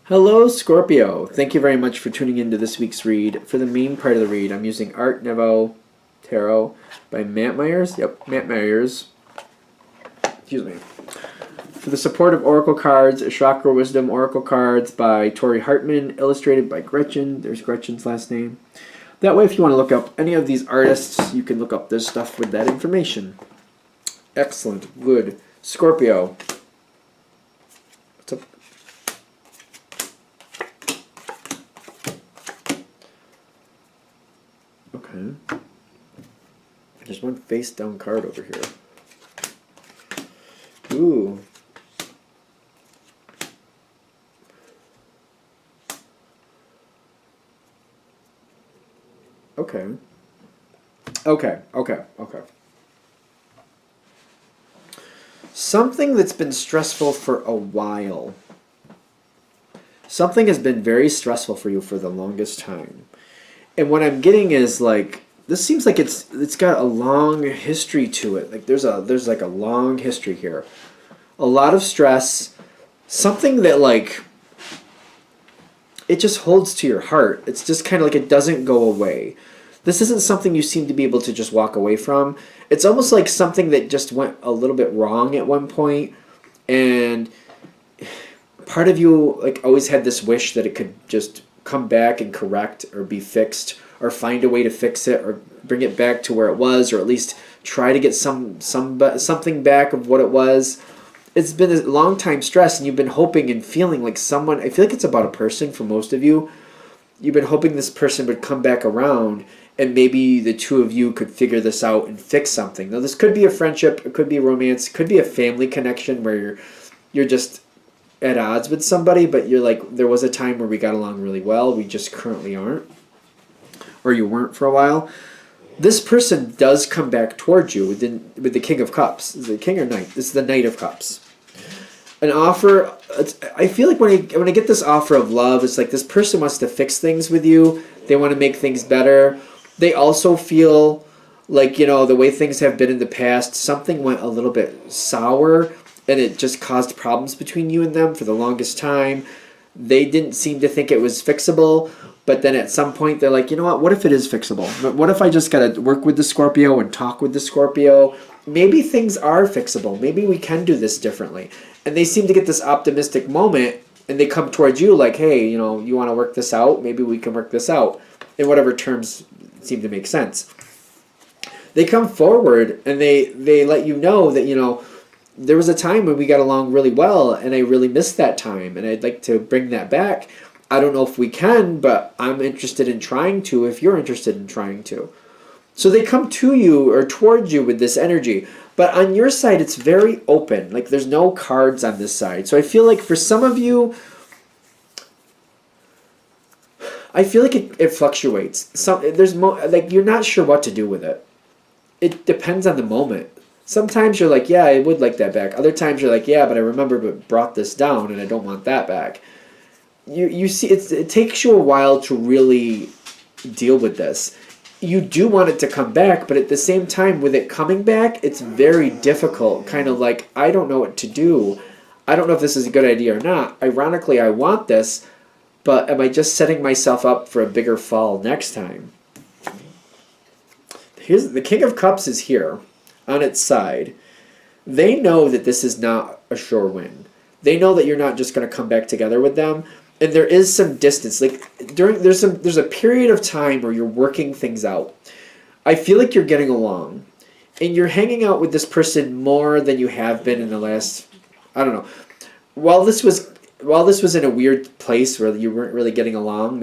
Hello, Scorpio. Thank you very much for tuning into this week's read. For the main part of the read, I'm using Art Nouveau Tarot by Matt Myers. Yep, Matt Myers. Excuse me. For the support of Oracle cards, Chakra Wisdom Oracle cards by Tori Hartman, illustrated by Gretchen. There's Gretchen's last name. That way, if you want to look up any of these artists, you can look up this stuff with that information. Excellent. Good. Scorpio. What's up? Okay. There's one face down card over here. Ooh. Okay. Okay. Something that's been stressful for a while. Something has been very stressful for you for the longest time. And what I'm getting is like this seems like it's got a long history to it. Like there's like a long history here. A lot of stress, something that like it just holds to your heart. It's just kind of like it doesn't go away. This isn't something you seem to be able to just walk away from. It's almost like something that just went a little bit wrong at one point, and part of you like always had this wish that it could just come back and correct or be fixed or find a way to fix it or bring it back to where it was, or at least try to get something back of what it was. It's been a long time stress, and you've been hoping and feeling like someone, I feel like it's about a person for most of you. You've been hoping this person would come back around and maybe the two of you could figure this out and fix something. Now this could be a friendship, it could be romance, it could be a family connection where you're just at odds with somebody, but you're like, there was a time where we got along really well, we just currently aren't, or you weren't for a while. This person does come back towards you with the King of Cups. Is it King or Knight? This is the Knight of Cups. An offer. I feel like when I get this offer of love, it's like this person wants to fix things with you. They want to make things better. They also feel like, you know, the way things have been in the past, something went a little bit sour, and it just caused problems between you and them for the longest time. They didn't seem to think it was fixable, but then at some point they're like, you know what if it is fixable? But what if I just got to work with the Scorpio and talk with the Scorpio? Maybe things are fixable. Maybe we can do this differently. And they seem to get this optimistic moment, and they come towards you like, hey, you know, you want to work this out? Maybe we can work this out in whatever terms seem to make sense. They come forward and they let you know that, you know, there was a time when we got along really well, and I really missed that time, and I'd like to bring that back. I don't know if we can, but I'm interested in trying to if you're interested in trying to. So they come to you or towards you with this energy. But on your side, it's very open. Like there's no cards on this side. So I feel like for some of you, I feel like it fluctuates. Like you're not sure what to do with it. It depends on the moment. Sometimes you're like, yeah, I would like that back. Other times you're like, yeah, but I remember it brought this down and I don't want that back. You see, it takes you a while to really deal with this. You do want it to come back, but at the same time, with it coming back, it's very difficult. Kind of like, I don't know what to do. I don't know if this is a good idea or not. Ironically, I want this, but am I just setting myself up for a bigger fall next time? Here's the King of Cups is here on its side. They know that this is not a sure win. They know that you're not just going to come back together with them. And there is some distance. Like there's a period of time where you're working things out. I feel like you're getting along, and you're hanging out with this person more than you have been in the last, I don't know. While this was in a weird place where you weren't really getting along,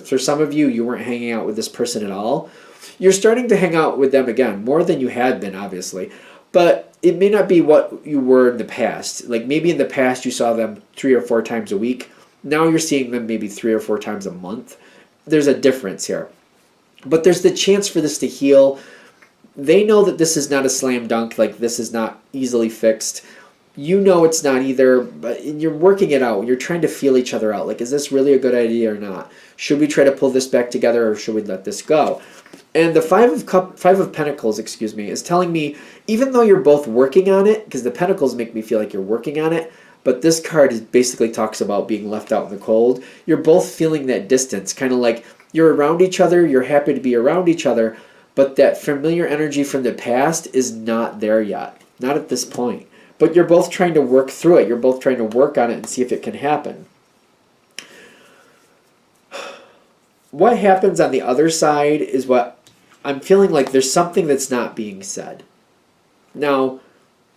for some of you, you weren't hanging out with this person at all. You're starting to hang out with them again, more than you had been, obviously. But it may not be what you were in the past. Like maybe in the past you saw them 3 or 4 times a week. Now you're seeing them maybe 3 or 4 times a month. There's a difference here. But there's the chance for this to heal. They know that this is not a slam dunk, like this is not easily fixed. You know it's not either, but you're working it out. You're trying to feel each other out. Like, is this really a good idea or not? Should we try to pull this back together, or should we let this go? And the Five of Pentacles, is telling me, even though you're both working on it, because the Pentacles make me feel like you're working on it, But this card is basically talks about being left out in the cold. You're both feeling that distance, kind of like you're around each other, you're happy to be around each other, but that familiar energy from the past is not there yet. Not at this point. But you're both trying to work through it. You're both trying to work on it and see if it can happen. What happens on the other side is what I'm feeling like there's something that's not being said. Now,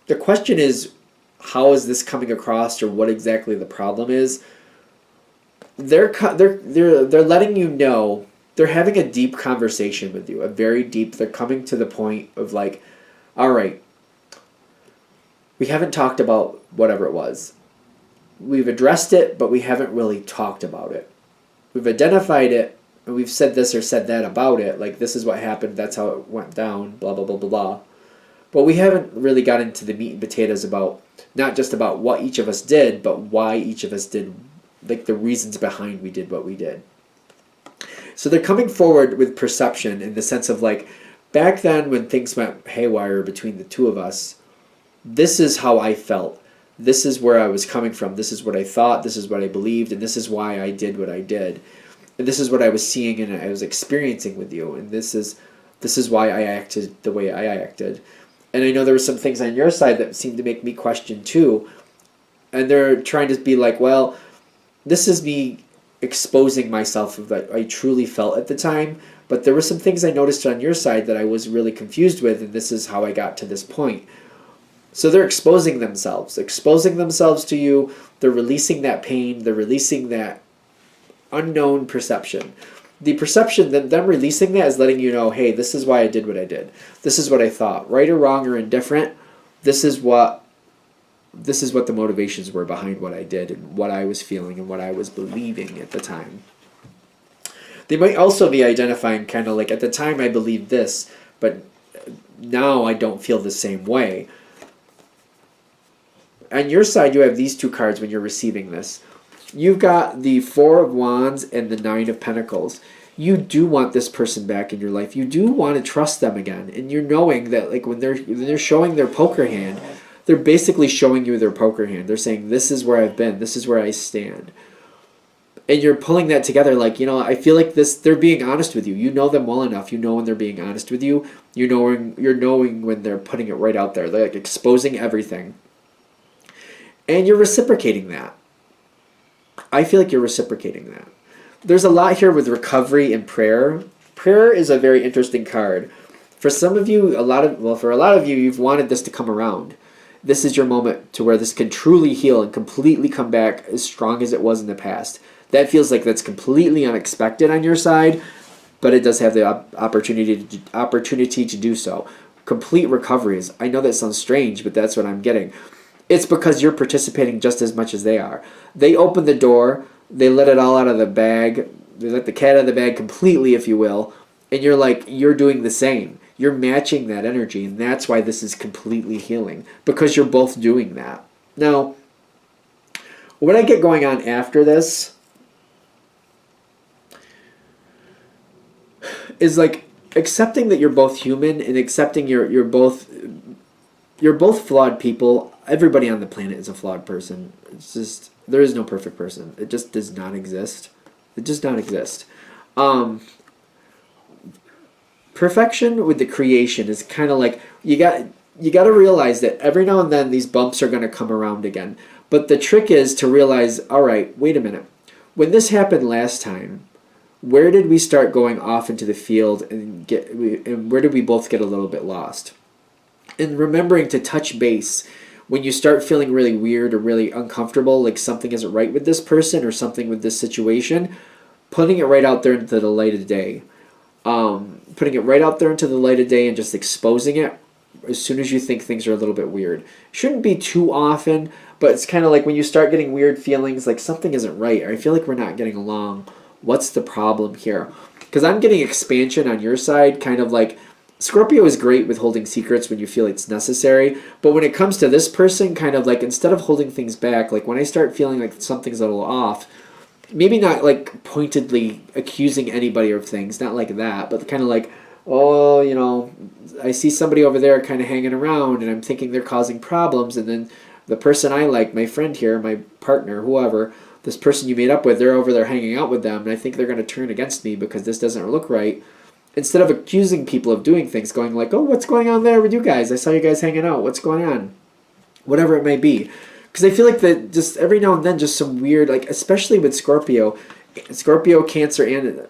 the question is, how is this coming across, or what exactly the problem is? They're letting you know, they're having a deep conversation with you, a very deep. They're coming to the point of like, all right, we haven't talked about whatever it was. We've addressed it, but we haven't really talked about it. We've identified it, and we've said this or said that about it. Like, this is what happened, that's how it went down, blah, blah, blah, blah, blah. But we haven't really got into the meat and potatoes about, not just about what each of us did, but why each of us did, like the reasons behind we did what we did. So they're coming forward with perception in the sense of like, back then when things went haywire between the two of us, this is how I felt. This is where I was coming from. This is what I thought. This is what I believed. And this is why I did what I did. And this is what I was seeing and I was experiencing with you. And this is why I acted the way I acted. And I know there were some things on your side that seemed to make me question too. And they're trying to be like, well, this is me exposing myself of what I truly felt at the time. But there were some things I noticed on your side that I was really confused with. And this is how I got to this point. So they're exposing themselves to you. They're releasing that pain. They're releasing that unknown perception. The perception, them releasing that is letting you know, hey, this is why I did what I did. This is what I thought. Right or wrong or indifferent, this is what the motivations were behind what I did and what I was feeling and what I was believing at the time. They might also be identifying kind of like, at the time I believed this, but now I don't feel the same way. On your side, you have these two cards when you're receiving this. You've got the Four of Wands and the Nine of Pentacles. You do want this person back in your life. You do want to trust them again. And you're knowing that like when they're showing their poker hand, they're basically showing you their poker hand. They're saying, this is where I've been. This is where I stand. And you're pulling that together like, you know, I feel like they're being honest with you. You know them well enough. You know when they're being honest with you. You're knowing when they're putting it right out there. They're like exposing everything. And you're reciprocating that. I feel like you're reciprocating that. There's a lot here with recovery and prayer. Prayer is a very interesting card. For some of you, for a lot of you, you've wanted this to come around. This is your moment to where this can truly heal and completely come back as strong as it was in the past. That feels like that's completely unexpected on your side, but it does have the opportunity to do so. Complete recoveries. I know that sounds strange, but that's what I'm getting. It's because you're participating just as much as they are. They open the door, they let it all out of the bag, they let the cat out of the bag completely, if you will, and you're doing the same. You're matching that energy, and that's why this is completely healing, because you're both doing that. Now, what I get going on after this is like accepting that you're both human and accepting you're both flawed people. Everybody on the planet is a flawed person. It's just, there is no perfect person. It just does not exist. It does not exist. Perfection with the creation is kind of like, you got to realize that every now and then these bumps are going to come around again. But the trick is to realize, all right, wait a minute. When this happened last time, where did we start going off into the field and where did we both get a little bit lost? And remembering to touch base when you start feeling really weird or really uncomfortable, like something isn't right with this person or something with this situation, putting it right out there into the light of day. Putting it right out there into the light of day and just exposing it as soon as you think things are a little bit weird. Shouldn't be too often, but it's kind of like when you start getting weird feelings like something isn't right, or I feel like we're not getting along. What's the problem here? Because I'm getting expansion on your side, kind of like Scorpio is great with holding secrets when you feel it's necessary, but when it comes to this person, kind of like instead of holding things back, like when I start feeling like something's a little off, maybe not like pointedly accusing anybody of things, not like that, but kind of like, oh, you know, I see somebody over there kind of hanging around and I'm thinking they're causing problems, and then The person I like, my friend here, my partner, whoever, this person you made up with, they're over there hanging out with them, and I think they're going to turn against me because this doesn't look right. Instead of accusing people of doing things, going like, oh, what's going on there with you guys? I saw you guys hanging out. What's going on? Whatever it may be. Because I feel like that just every now and then, just some weird, like, especially with Scorpio, Cancer, and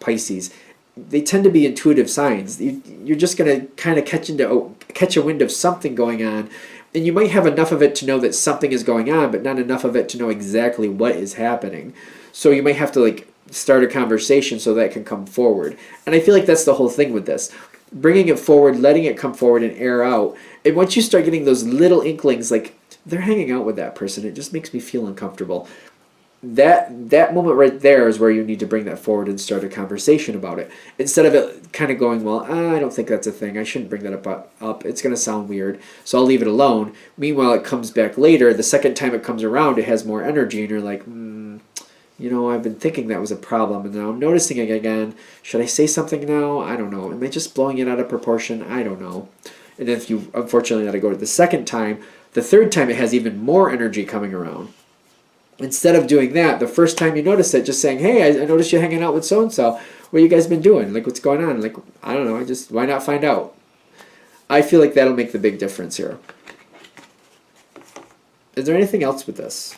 Pisces, they tend to be intuitive signs. You're just going to kind of catch a wind of something going on, and you might have enough of it to know that something is going on, but not enough of it to know exactly what is happening. So you might have to like start a conversation so that can come forward. And I feel like that's the whole thing with this. Bringing it forward, letting it come forward and air out. And once you start getting those little inklings, like they're hanging out with that person, it just makes me feel uncomfortable. That moment right there is where you need to bring that forward and start a conversation about it. Instead of it kind of going, well, I don't think that's a thing. I shouldn't bring that up. It's going to sound weird, so I'll leave it alone. Meanwhile, it comes back later. The second time it comes around, it has more energy, and you're like, I've been thinking that was a problem, and now I'm noticing it again. Should I say something now? I don't know. Am I just blowing it out of proportion? I don't know. And if you unfortunately let it go to the second time, the third time it has even more energy coming around. Instead of doing that, the first time you notice it, just saying, hey, I noticed you hanging out with so-and-so. What you guys been doing? Like, what's going on? Like, I don't know. Why not find out? I feel like that'll make the big difference here. Is there anything else with this?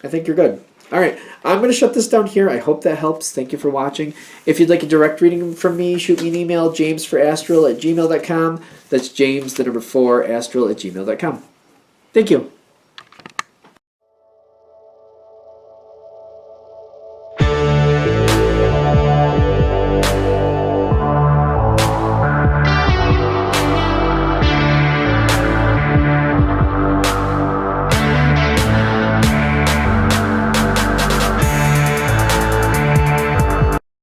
I think you're good. All right, I'm going to shut this down here. I hope that helps. Thank you for watching. If you'd like a direct reading from me, shoot me an email, jamesforastral@gmail.com. That's James, the number 4, astral@gmail.com. Thank you.